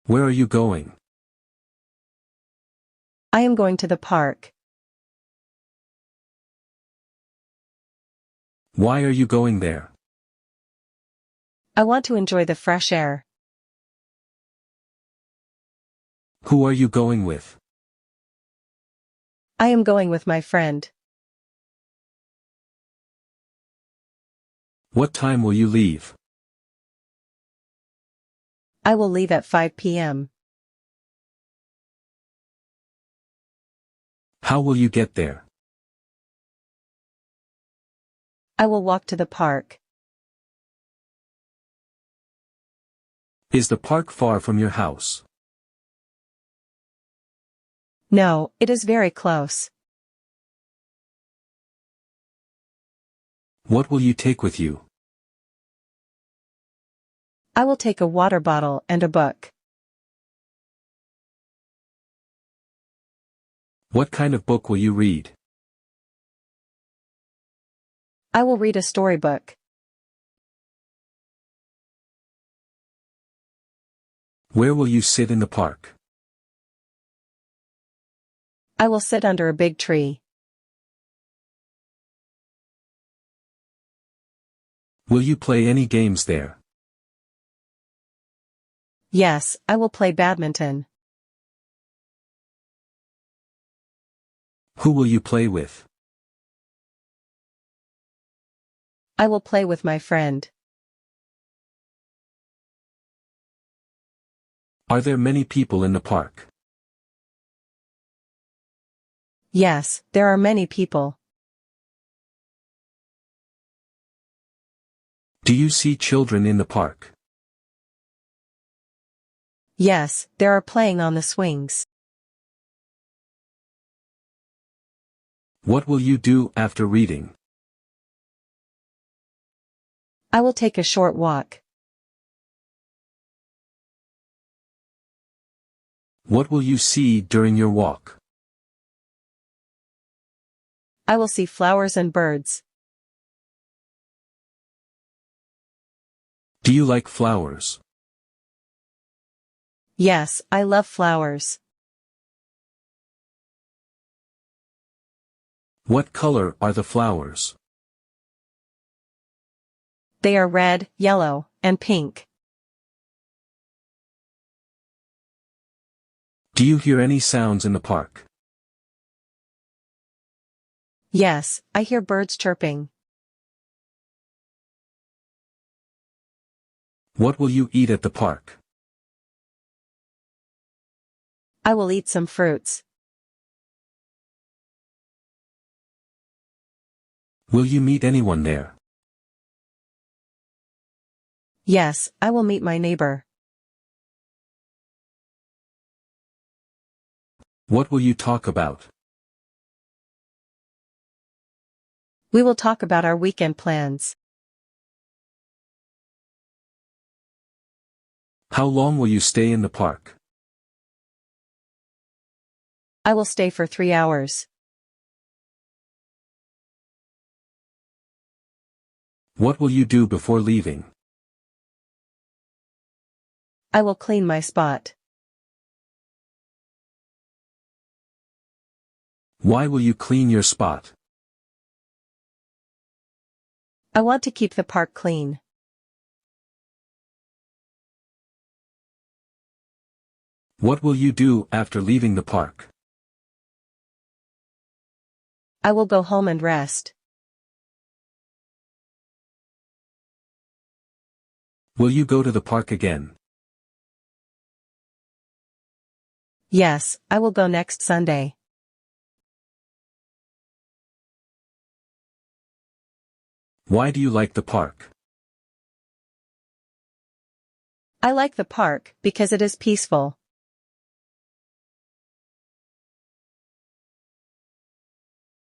Where are you going? I am going to the park. Why are you going there? I want to enjoy the fresh air. Who are you going with? I am going with my friend. What time will you leave? I will leave at 5 p.m. How will you get there? I will walk to the park. Is the park far from your house? No, it is very close. What will you take with you? I will take a water bottle and a book. What kind of book will you read? I will read a storybook. Where will you sit in the park? I will sit under a big tree. Will you play any games there? Yes, I will play badminton. Who will you play with? I will play with my friend. Are there many people in the park? Yes, there are many people. Do you see children in the park? Yes, there are playing on the swings. What will you do after reading? I will take a short walk. What will you see during your walk? I will see flowers and birds. Do you like flowers? Yes, I love flowers. What color are the flowers? They are red, yellow, and pink. Do you hear any sounds in the park? Yes, I hear birds chirping. What will you eat at the park? I will eat some fruits. Will you meet anyone there? Yes, I will meet my neighbor. What will you talk about? We will talk about our weekend plans. How long will you stay in the park? I will stay for 3 hours. What will you do before leaving? I will clean my spot. Why will you clean your spot? I want to keep the park clean. What will you do after leaving the park? I will go home and rest. Will you go to the park again? Yes, I will go next Sunday. Why do you like the park? I like the park because it is peaceful.